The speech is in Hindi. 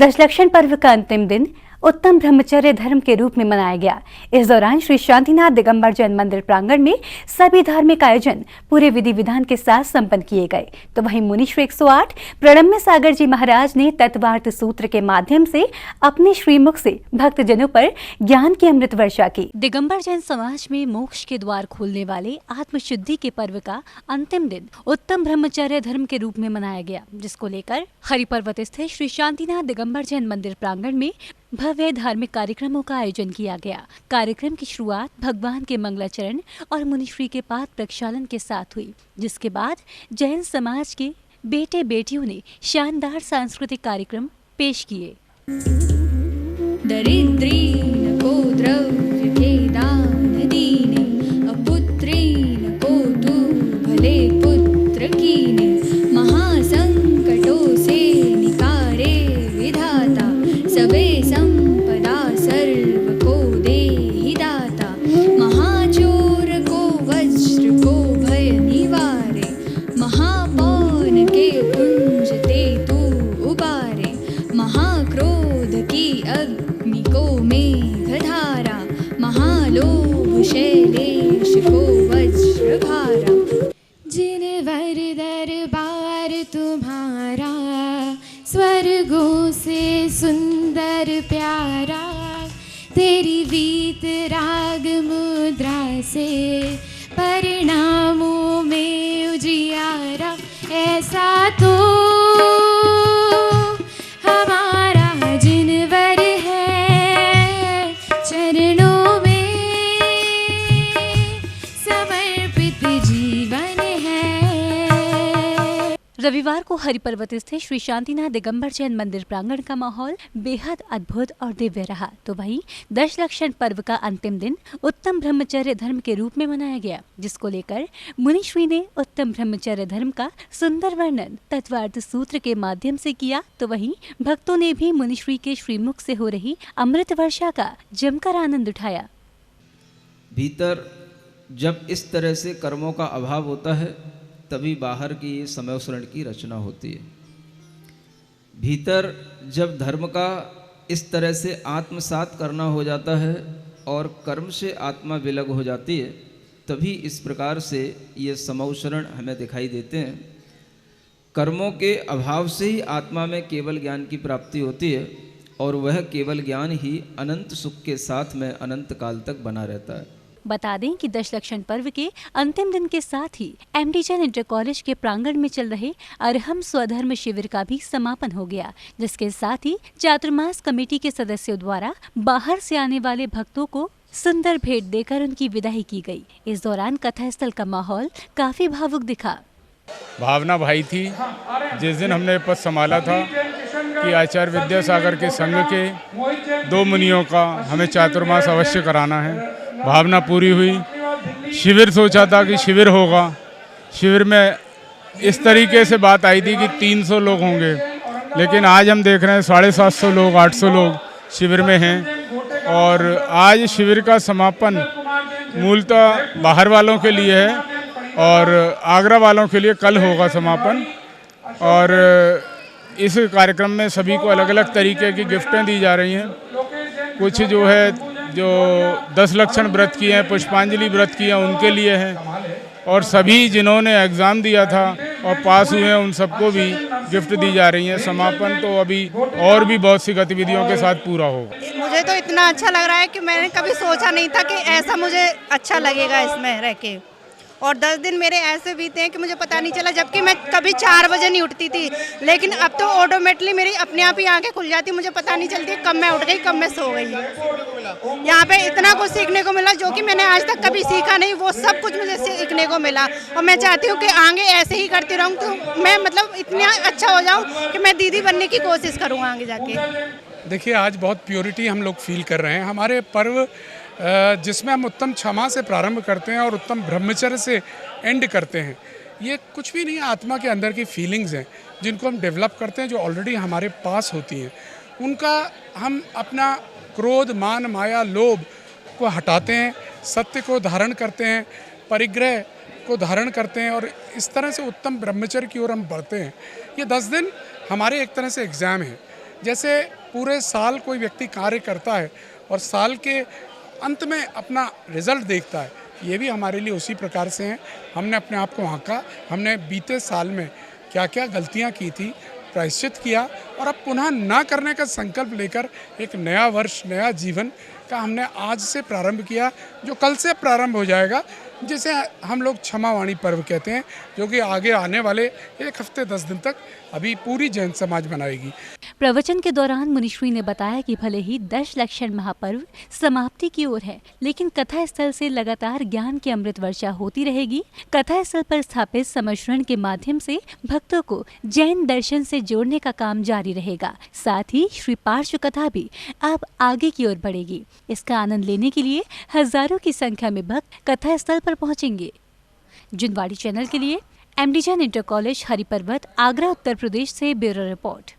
दशलक्षण पर्व का अंतिम दिन उत्तम ब्रह्मचर्य धर्म के रूप में मनाया गया। इस दौरान श्री शांतिनाथ दिगंबर जैन मंदिर प्रांगण में सभी धार्मिक आयोजन पूरे विधि विधान के साथ संपन्न किए गए। तो वहीं मुनीश्वर 108 प्रणम्य सागर जी महाराज ने तत्वार्थ सूत्र के माध्यम से अपने श्रीमुख से भक्तजनों पर ज्ञान की अमृत वर्षा की। दिगंबर जैन समाज में मोक्ष के द्वार खोलने वाले आत्मशुद्धि के पर्व का अंतिम दिन उत्तम ब्रह्मचर्य धर्म के रूप में मनाया गया, जिसको लेकर हरिपर्वत स्थित श्री शांतिनाथ दिगंबर जैन मंदिर प्रांगण में भव्य धार्मिक कार्यक्रमों का आयोजन किया गया। कार्यक्रम की शुरुआत भगवान के मंगलाचरण और मुनिश्री के पाद प्रक्षालन के साथ हुई, जिसके बाद जैन समाज के बेटे बेटियों ने शानदार सांस्कृतिक कार्यक्रम पेश किए। दरिद्रीन को द्रव्य के दान दीने, अपुत्रीन को तू भले पुत्र कीने, महासंकटों से निकारे विधाता, सबे संपदा सर्व को देहि दाता, महाचोर को वज्र को भय निवारे, महापौन के कुंज ते तू उबारे, महाक्रोध की अग्नि को मेघधारा, महालोभ शैलेश को वज्र भारा। जिन वर दरबार तुम्हारा, स्वर्गों से सुंदर प्यारा, तेरी वीत राग मुद्रा से परिणामों में उजियारा, ऐसा तो हमारा जिनवर है, चरणों में समर्पित जीवन है। रविवार को हरिपर्वत स्थित श्री शांतिनाथ दिगंबर जैन मंदिर प्रांगण का माहौल बेहद अद्भुत और दिव्य रहा। तो वहीं दशलक्षण पर्व का अंतिम दिन उत्तम ब्रह्मचर्य धर्म के रूप में मनाया गया, जिसको लेकर मुनिश्री ने उत्तम ब्रह्मचर्य धर्म का सुंदर वर्णन तत्वार्थ सूत्र के माध्यम से किया। तो वहीं भक्तों ने भी मुनिश्री के श्रीमुख से हो रही अमृत वर्षा का जमकर आनंद उठाया। भीतर जब इस तरह से कर्मों का अभाव होता है, तभी बाहर की समयस्मरण की रचना होती है। भीतर जब धर्म का इस तरह से आत्मसात करना हो जाता है और कर्म से आत्मा विलग हो जाती है, तभी इस प्रकार से ये समौशरण हमें दिखाई देते हैं। कर्मों के अभाव से ही आत्मा में केवल ज्ञान की प्राप्ति होती है और वह केवल ज्ञान ही अनंत सुख के साथ में अनंत काल तक बना रहता है। बता दें कि दशलक्षण पर्व के अंतिम दिन के साथ ही एमडी जैन इंटर कॉलेज के प्रांगण में चल रहे अरहम स्वधर्म शिविर का भी समापन हो गया, जिसके साथ ही चातुर्मास कमेटी के सदस्यों द्वारा बाहर से आने वाले भक्तों को सुंदर भेंट देकर उनकी विदाई की गई। इस दौरान कथा स्थल का माहौल काफी भावुक दिखा। भावना भाई थी जिस दिन हमने पद संभाला था कि आचार्य विद्यासागर के संघ के 2 मुनियों का हमें चातुर्मास अवश्य कराना है। भावना पूरी हुई। शिविर सोचा था कि शिविर होगा, शिविर में इस तरीके से बात आई थी कि 300 लोग होंगे, लेकिन आज हम देख रहे हैं 750 लोग 800 लोग शिविर में हैं। और आज शिविर का समापन मूलतः बाहर वालों के लिए है और आगरा वालों के लिए कल होगा समापन। और इस कार्यक्रम में सभी को अलग अलग तरीके की गिफ्टें दी जा रही हैं। कुछ जो 10 लक्षण व्रत किए हैं, पुष्पांजलि व्रत किए हैं, उनके लिए हैं। और सभी जिन्होंने एग्ज़ाम दिया था और पास हुए हैं, उन सबको भी गिफ्ट दी जा रही हैं। समापन तो अभी और भी बहुत सी गतिविधियों के साथ पूरा होगा। मुझे तो इतना अच्छा लग रहा है कि मैंने कभी सोचा नहीं था कि ऐसा मुझे अच्छा लगेगा इसमें रह के। और 10 दिन मेरे ऐसे बीते हैं कि मुझे पता नहीं चला, जबकि मैं कभी 4 बजे नहीं उठती थी, लेकिन अब तो ऑटोमेटिकली मेरी अपने आप ही आंखें खुल जाती, मुझे पता नहीं चलती कब मैं उठ गई कब मैं सो गई। यहाँ पे इतना कुछ सीखने को मिला जो कि मैंने आज तक कभी सीखा नहीं, वो सब कुछ मुझे सीखने को मिला। और मैं चाहती हूँ कि आगे ऐसे ही करती रहूँ, तो मैं मतलब इतना अच्छा हो जाऊँ कि मैं दीदी बनने की कोशिश करूँ आगे जाके। देखिए, आज बहुत प्योरिटी हम लोग फील कर रहे हैं। हमारे पर्व जिसमें हम उत्तम क्षमा से प्रारंभ करते हैं और उत्तम ब्रह्मचर्य से एंड करते हैं, ये कुछ भी नहीं, आत्मा के अंदर की फीलिंग्स हैं जिनको हम डेवलप करते हैं, जो ऑलरेडी हमारे पास होती हैं। उनका हम अपना क्रोध, मान, माया, लोभ को हटाते हैं, सत्य को धारण करते हैं, परिग्रह को धारण करते हैं और इस तरह से उत्तम ब्रह्मचर्य की ओर हम बढ़ते हैं। ये 10 दिन हमारे एक तरह से एग्ज़ाम है। जैसे पूरे साल कोई व्यक्ति कार्य करता है और साल के अंत में अपना रिजल्ट देखता है, ये भी हमारे लिए उसी प्रकार से हैं। हमने अपने आप को आंका, हमने बीते साल में क्या क्या गलतियां की थी, प्रायश्चित किया और अब पुनः ना करने का संकल्प लेकर एक नया वर्ष, नया जीवन का हमने आज से प्रारंभ किया, जो कल से प्रारंभ हो जाएगा, जिसे हम लोग क्षमावाणी पर्व कहते हैं, जो कि आगे आने वाले 1 हफ्ते 10 दिन तक अभी पूरी जैन समाज मनाएगी। प्रवचन के दौरान मुनिश्री ने बताया कि भले ही 10 लक्षण महापर्व समाप्ति की ओर है, लेकिन कथा स्थल से लगातार ज्ञान की अमृत वर्षा होती रहेगी। कथा स्थल पर स्थापित समर्षण के माध्यम से भक्तों को जैन दर्शन से जोड़ने का काम जारी रहेगा। साथ ही श्री पार्श्व कथा भी अब आगे की ओर बढ़ेगी। इसका आनंद लेने के लिए हजारों की संख्या में भक्त कथा स्थल पर पहुंचेंगे। जुनवाड़ी चैनल के लिए MD Jain inter college Hariparvat, Agra, Uttar Pradesh से ब्यूरो रिपोर्ट।